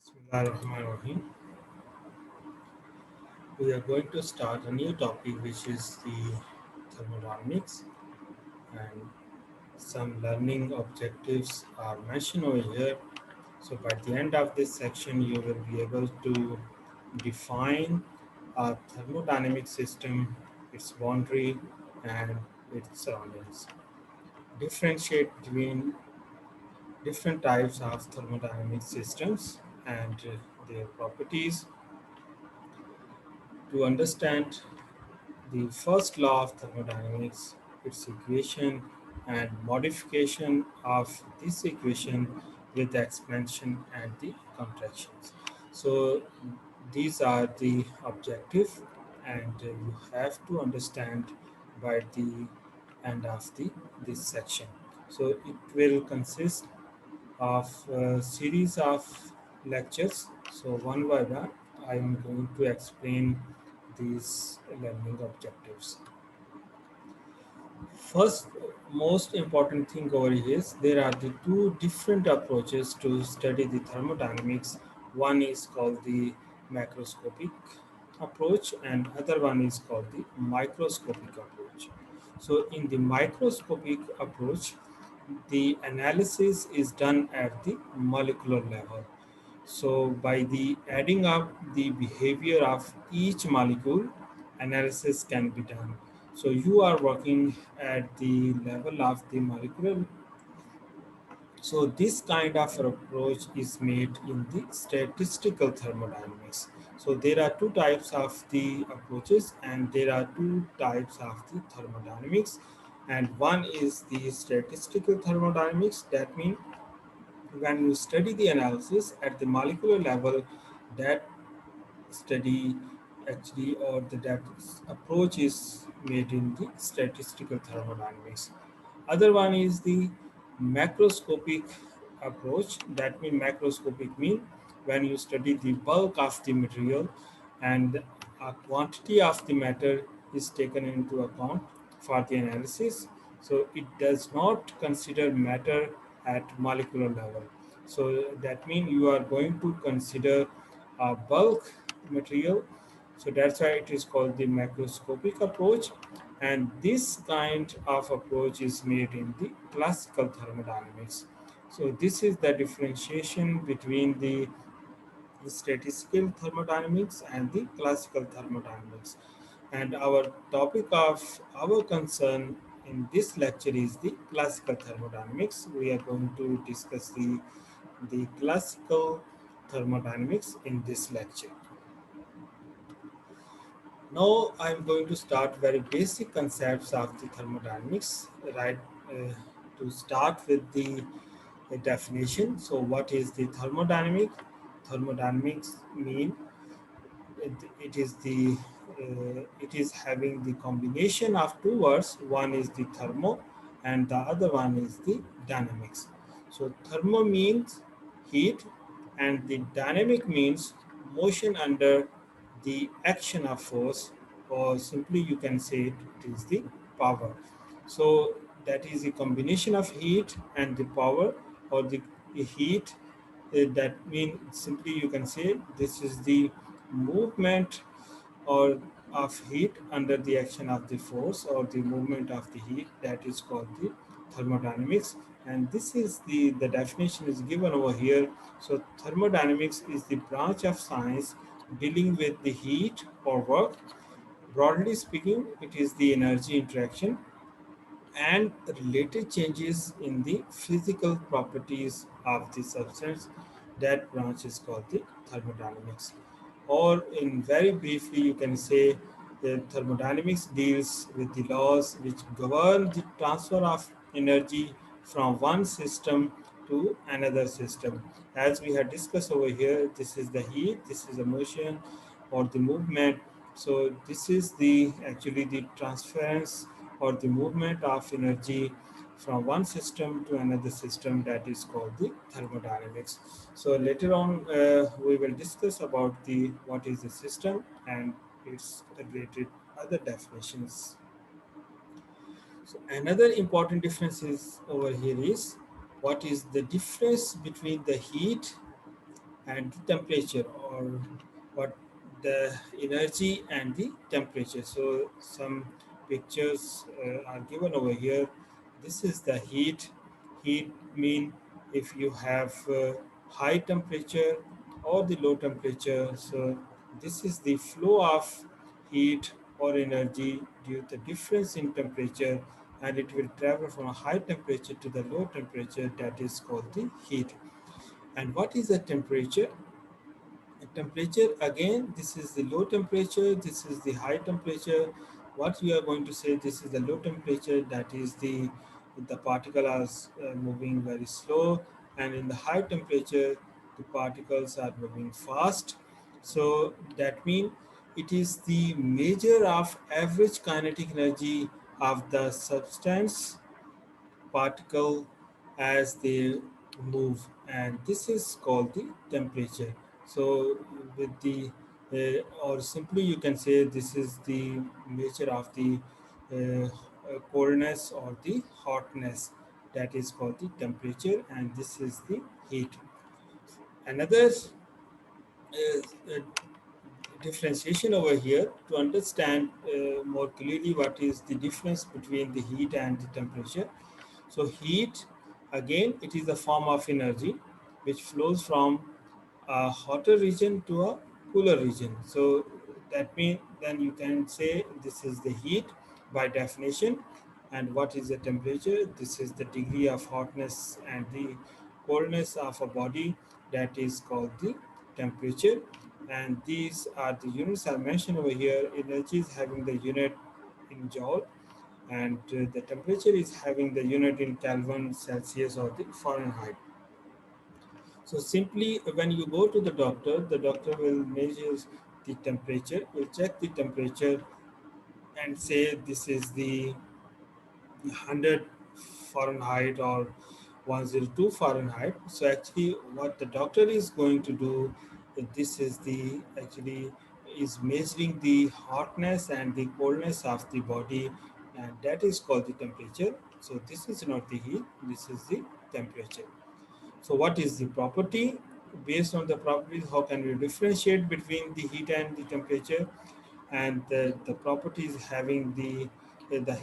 Bismillahirrahmanirrahim. We are going to start a new topic, which is the thermodynamics, and some learning objectives are mentioned over here. So, by the end of this section, you will be able to define a thermodynamic system, its boundary, and its surroundings. Differentiate between different types of thermodynamic systems and their properties to understand the first law of thermodynamics, its equation, and modification of this equation with the expansion and the contractions. So these are the objective, and you have to understand by the end of the this section. So it will consist of a series of lectures. So one by one, I am going to explain these learning objectives. First, most important thing over here is there are the two different approaches to study the thermodynamics. One is called the macroscopic approach, and other one is called the microscopic approach. So in the microscopic approach, the analysis is done at the molecular level. So by the adding up the behavior of each molecule, analysis can be done. So you are working at the level of the molecular. So this kind of approach is made in the statistical thermodynamics. So there are two types of the approaches, and there are two types of the thermodynamics. And one is the statistical thermodynamics. That means when you study the analysis at the molecular level, that study actually or that approach is made in the statistical thermodynamics. Other one is the macroscopic approach. That means macroscopic mean when you study the bulk of the material, and a quantity of the matter is taken into account for the analysis. So it does not consider matter at molecular level. So that means you are going to consider a bulk material. So that's why it is called the macroscopic approach. And this kind of approach is made in the classical thermodynamics. So this is the differentiation between the statistical thermodynamics and the classical thermodynamics. And our topic of our concern in this lecture is the classical thermodynamics. We are going to discuss the classical thermodynamics in this lecture. Now I'm going to start very basic concepts of the thermodynamics, right? To start with the definition. So what is the thermodynamic? Thermodynamics mean it is having the combination of two words. One is the thermo, and the other one is the dynamics. So thermo means heat, and the dynamic means motion under the action of force, or simply you can say it is the power. So that is a combination of heat and the power, or the heat. That means simply you can say this is the movement or of heat under the action of the force, or the movement of the heat, that is called the thermodynamics. And this is the definition is given over here. So thermodynamics is the branch of science dealing with the heat or work. Broadly speaking, it is the energy interaction and related changes in the physical properties of the substance. That branch is called the thermodynamics. Or in very briefly, you can say the thermodynamics deals with the laws which govern the transfer of energy from one system to another system. As we had discussed over here, this is the heat, this is the motion or the movement. So this is the actually the transference or the movement of energy from one system to another system, that is called the thermodynamics. So later on we will discuss about the what is the system and its related other definitions. So another important difference is over here is what is the difference between the heat and the temperature, or what the energy and the temperature. So some pictures are given over here. This is the heat mean if you have high temperature or the low temperature. So this is the flow of heat or energy due to the difference in temperature, and it will travel from a high temperature to the low temperature, that is called the heat. And what is the temperature? Temperature, again, this is the low temperature, this is the high temperature. What we are going to say, this is the low temperature, that is the particle are moving very slow, and in the high temperature the particles are moving fast. So that means it is the measure of average kinetic energy of the substance particle as they move, and this is called the temperature. So with the or simply you can say this is the measure of the coldness or the hotness, that is called the temperature, and this is the heat. Another differentiation over here to understand more clearly what is the difference between the heat and the temperature. So heat, again, it is a form of energy which flows from a hotter region to a cooler region. So that means then you can say this is the heat by definition. And what is the temperature? This is the degree of hotness and the coldness of a body, that is called the temperature. And these are the units I mentioned over here. Energy is having the unit in joule, and the temperature is having the unit in Kelvin, Celsius, or the Fahrenheit. So simply when you go to the doctor will measure the temperature, will check the temperature and say this is the 100 Fahrenheit or 102 Fahrenheit. So actually what the doctor is going to do, this is the actually is measuring the hotness and the coldness of the body, and that is called the temperature. So this is not the heat, this is the temperature. So what is the property? Based on the properties, how can we differentiate between the heat and the temperature? And the property is having the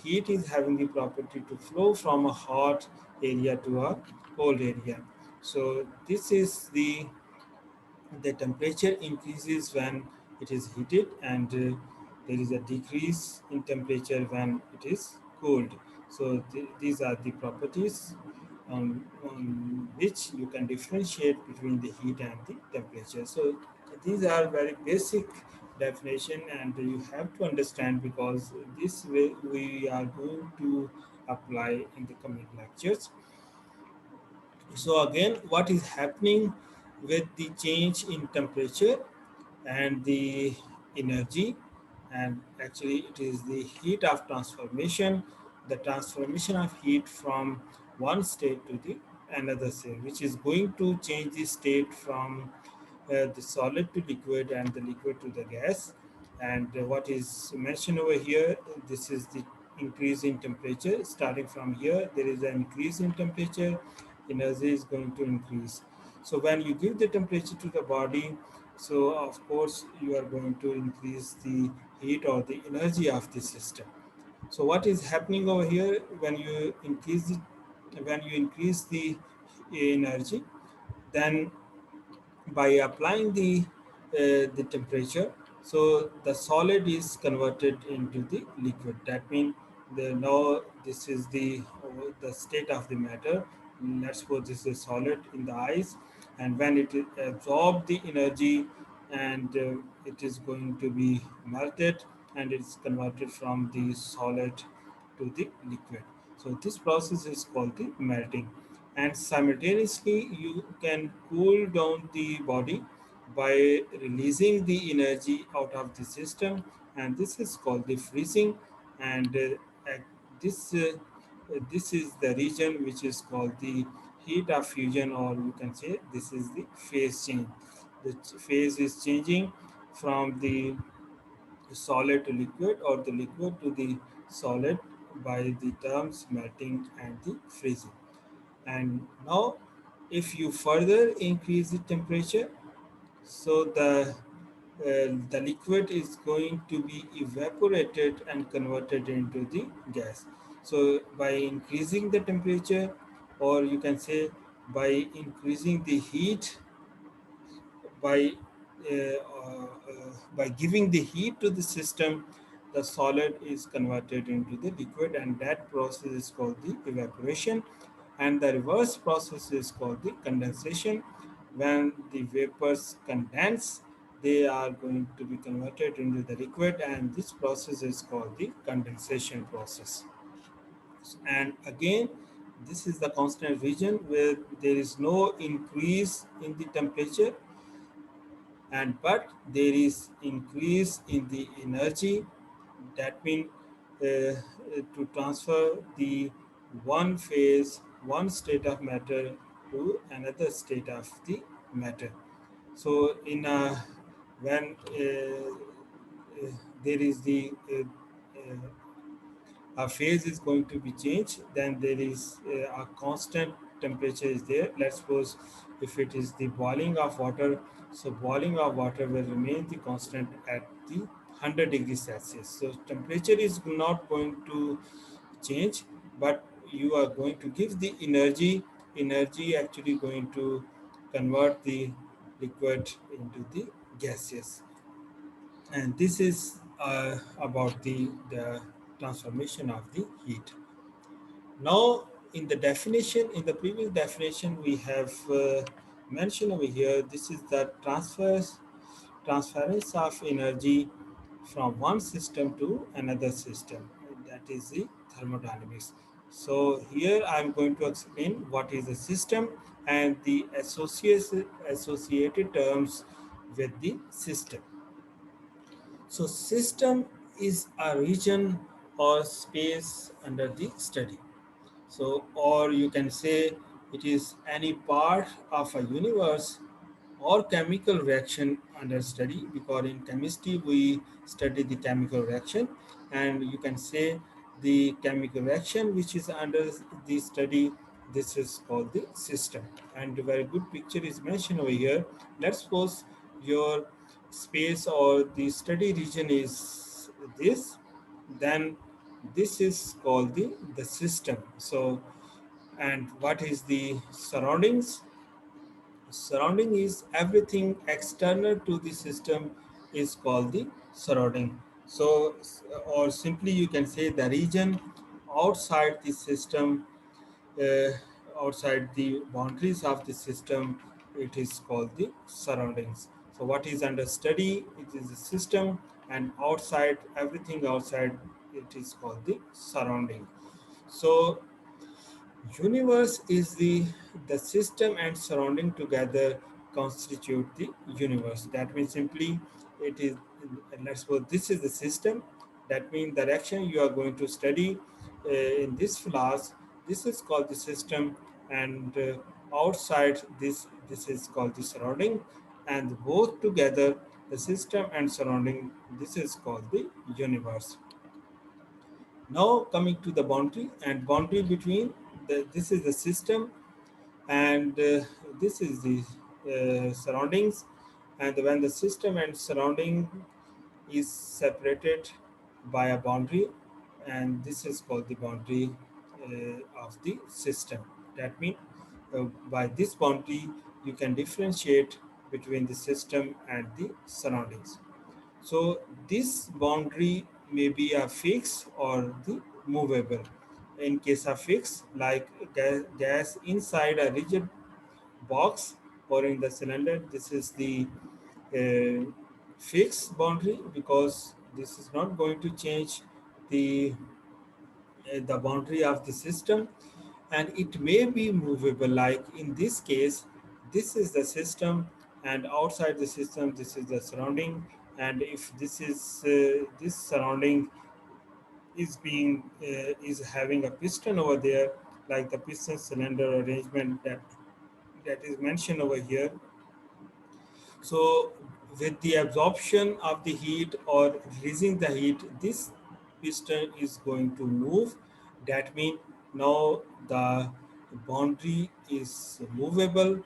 heat is having the property to flow from a hot area to a cold area. So this is the temperature increases when it is heated, and there is a decrease in temperature when it is cooled. So these are the properties on which you can differentiate between the heat and the temperature. So these are very basic definition, and you have to understand, because this way we are going to apply in the coming lectures. So again, what is happening with the change in temperature and the energy, and actually it is the heat of transformation, the transformation of heat from one state to the another state, which is going to change the state from the solid to liquid and the liquid to the gas. And what is mentioned over here, this is the increase in temperature. Starting from here, there is an increase in temperature, energy is going to increase. So when you give the temperature to the body, so of course you are going to increase the heat or the energy of the system. So what is happening over here, when you increase the energy, then by applying the temperature, so the solid is converted into the liquid. That means the now this is the state of the matter. Let's suppose this is solid in the ice, and when it absorb the energy, and it is going to be melted, and it's converted from the solid to the liquid. So this process is called the melting, and simultaneously you can cool down the body by releasing the energy out of the system, and this is called the freezing. And at this this is the region which is called the heat of fusion, or you can say this is the phase change. The phase is changing from the solid to liquid, or the liquid to the solid, by the terms melting and the freezing. And now if you further increase the temperature, So the liquid is going to be evaporated and converted into the gas. So by increasing the temperature, or you can say by increasing the heat, by by giving the heat to the system, the solid is converted into the liquid, and that process is called the evaporation. And the reverse process is called the condensation. When the vapors condense, they are going to be converted into the liquid, and this process is called the condensation process. And again, this is the constant region where there is no increase in the temperature, and but there is increase in the energy. That means to transfer the one phase, one state of matter to another state of the matter. So in when there is the a phase is going to be changed, then there is a constant temperature is there. Let's suppose if it is the boiling of water, so boiling of water will remain the constant at the 100 degrees Celsius. So temperature is not going to change, but you are going to give the energy actually going to convert the liquid into the gaseous. And this is about the transformation of the heat. Now, in the definition, in the previous definition, we have mentioned over here, this is the transference of energy from one system to another system. That is the thermodynamics. So here I'm going to explain what is a system and the associated terms with the system. So system is a region or space under the study. So, or you can say it is any part of a universe or chemical reaction under study, because in chemistry we study the chemical reaction, and you can say the chemical reaction which is under the study, this is called the system. And a very good picture is mentioned over here. Let's suppose your space or the study region is this, then this is called the system. So, and what is the surroundings? Surrounding is everything external to the system is called the surrounding. So, or simply you can say the region outside the system, uh, outside the boundaries of the system, it is called the surroundings. So what is under study, it is the system, and outside, everything outside, it is called the surrounding. So universe is the system and surrounding together constitute the universe. That means simply it is, let's suppose this is the system. That means the direction you are going to study in this class, this is called the system, and outside this is called the surrounding, and both together, the system and surrounding, this is called the universe. Now coming to the boundary, and boundary between this is the system, and this is the surroundings. And when the system and surrounding is separated by a boundary, and this is called the boundary of the system. That means by this boundary you can differentiate between the system and the surroundings. So this boundary may be a fixed or the movable. In case of fixed, like gas inside a rigid box or in the cylinder, this is the uh, fixed boundary, because this is not going to change the the boundary of the system. And it may be movable, like in this case, this is the system, and outside the system this is the surrounding. And if this is this surrounding is being is having a piston over there, like the piston cylinder arrangement that is mentioned over here. So, with the absorption of the heat or releasing the heat, this piston is going to move. That means now the boundary is movable,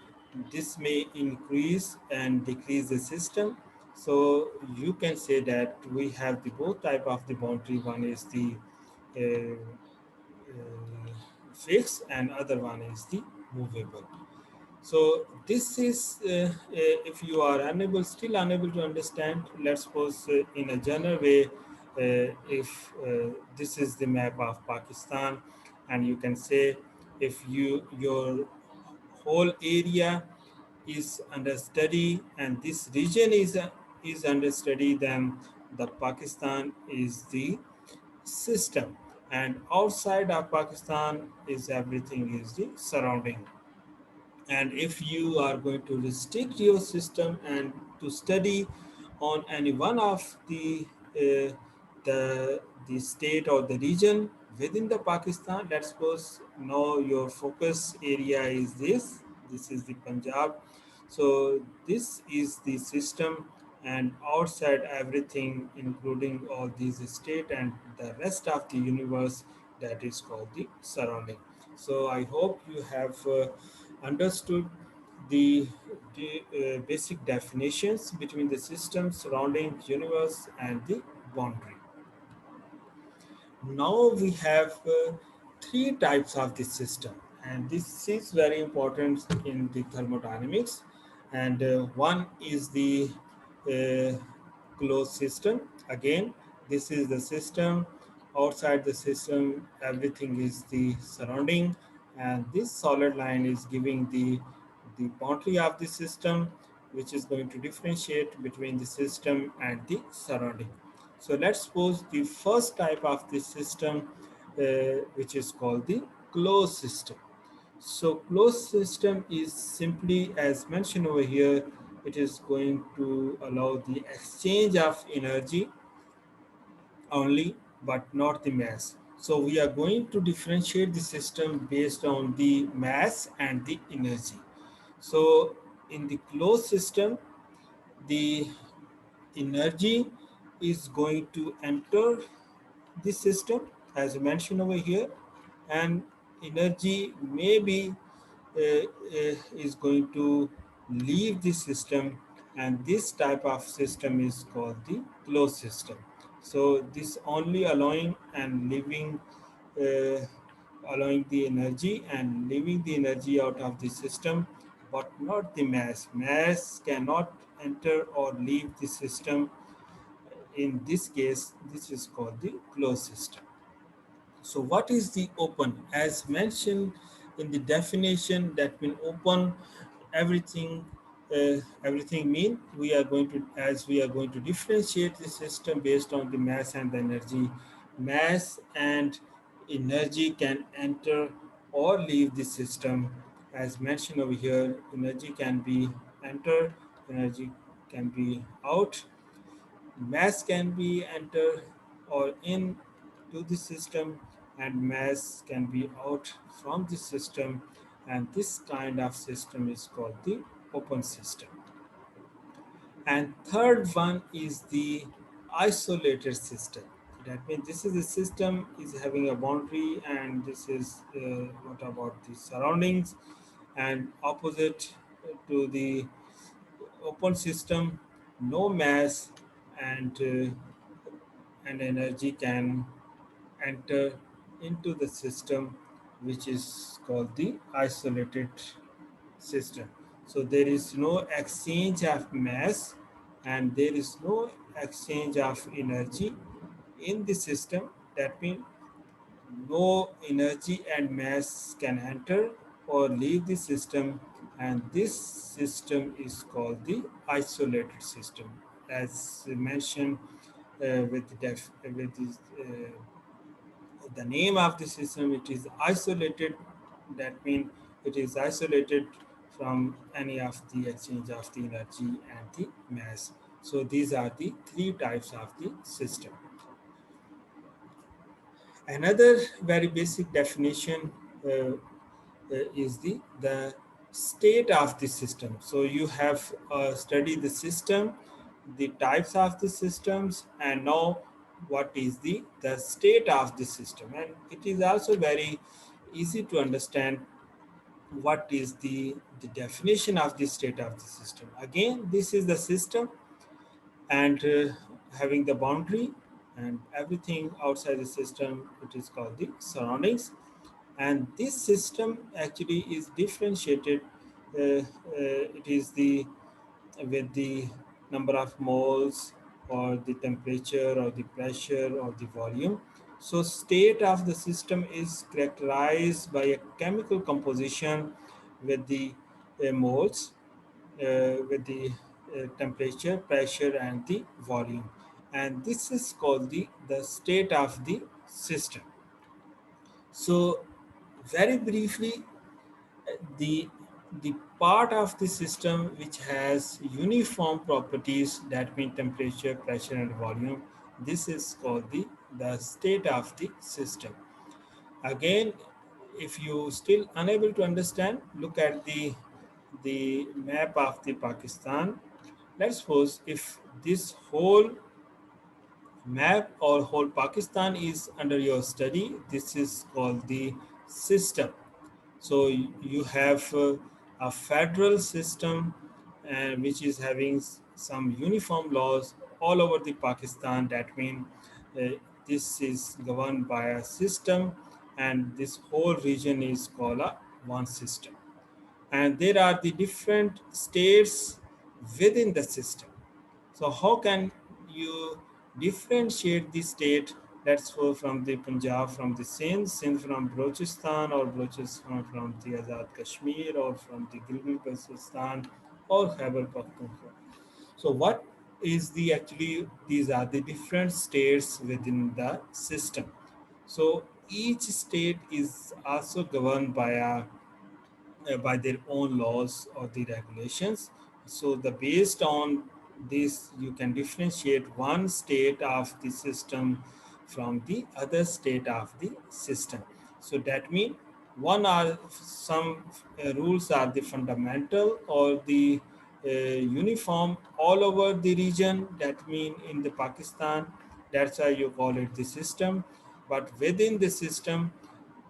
this may increase and decrease the system. So you can say that we have the both type of the boundary. One is the uh, fixed and other one is the movable. So this is if you are still unable to understand, let's suppose in a general way, if this is the map of Pakistan, and you can say if your whole area is under study and this region is under study, then the Pakistan is the system, and outside of Pakistan is everything is the surrounding. And if you are going to restrict your system and to study on any one of uh, the the state or the region within the Pakistan, let's suppose now your focus area is this is the Punjab. So this is the system, and outside everything including all these state and the rest of the universe, that is called the surrounding. So I hope you have understood the, the basic definitions between the system, surrounding universe, and the boundary. Now we have three types of this system, and this is very important in the thermodynamics. And one is the uh, closed system. Again, this is the system. Outside the system, everything is the surrounding, and this solid line is giving the boundary of the system, which is going to differentiate between the system and the surrounding. So let's suppose the first type of this system, which is called the closed system. So closed system is simply as mentioned over here, it is going to allow the exchange of energy only, but not the mass. So we are going to differentiate the system based on the mass and the energy. So in the closed system, the energy is going to enter the system as mentioned over here, and energy may be is going to leave the system, and this type of system is called the closed system. So this only allowing and leaving uh, allowing the energy and leaving the energy out of the system, but not the mass cannot enter or leave the system. In this case, this is called the closed system. So what is the open? As mentioned in the definition, that mean open, everything, everything mean we are going to, as we are going to differentiate the system based on the mass and the energy. Mass and energy can enter or leave the system. As mentioned over here, energy can be enter, energy can be out, mass can be enter or in to the system, and mass can be out from the system, and this kind of system is called the open system. And third one is the isolated system. That means this is a system is having a boundary, and this is what about the surroundings, and opposite to the open system, no mass and energy can enter into the system, which is called the isolated system. So there is no exchange of mass and there is no exchange of energy in the system. That means no energy and mass can enter or leave the system, and this system is called the isolated system. As mentioned with this, the name of the system, it is isolated. That means it is isolated from any of the exchange of the energy and the mass. So these are the three types of the system. Another very basic definition is the state of the system. So you have studied the system, the types of the systems, and now what is the state of the system. And it is also very easy to understand what is the definition of the state of the system. Again, this is the system, and having the boundary, and everything outside the system, it is called the surroundings. And this system actually is differentiated. It is the with the number of moles, or the temperature, or the pressure, or the volume. So state of the system is characterized by a chemical composition with the moles, with the temperature, pressure, and the volume. And this is called the state of the system. So very briefly, the the part of the system which has uniform properties, that mean temperature, pressure, and volume, this is called the state of the system. Again, if you still unable to understand, look at the map of the Pakistan. Let's suppose if this whole map or whole Pakistan is under your study, this is called the system. So you have a federal system, which is having some uniform laws all over the Pakistan. That means uh, this is governed by a system, and this whole region is called a one system. And there are the different states within the system. So how can you differentiate the state? Let's go from the Punjab, from the Sindh from Balochistan, or Balochistan from the Azad Kashmir, or from the Gilgit-Baltistan, or Khyber Pakhtunkhwa. So what is the actually, these are the different states within the system. So each state is also governed by their own laws or the regulations. So the based on this, you can differentiate one state of the system from the other state of the system. So that means one are some rules are the fundamental or the uniform all over the region. That mean in the Pakistan, that's why you call it the system. But within the system,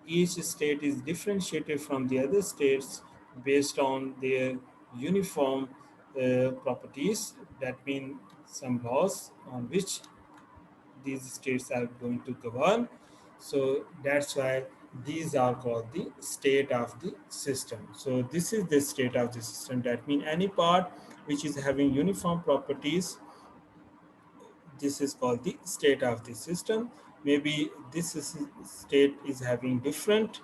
each state is differentiated from the other states based on their uniform properties. That means some laws on which these states are going to govern. So that's why these are called the state of the system. So this is the state of the system. That means any part which is having uniform properties, this is called the state of the system. Maybe state is having different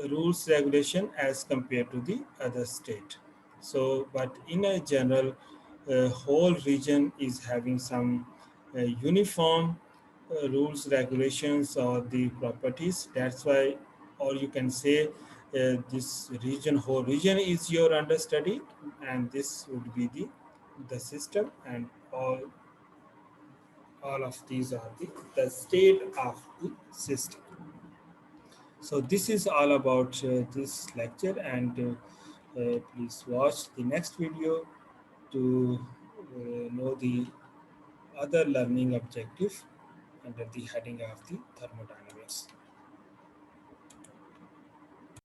rules regulation as compared to the other state. So but in a general, whole region is having some uniform rules regulations or the properties. That's why, or you can say, this region, whole region is your understudy, and this would be the system, and all of these are the state of the system. So this is all about this lecture, and please watch the next video to know the other learning objective under the heading of the thermodynamics.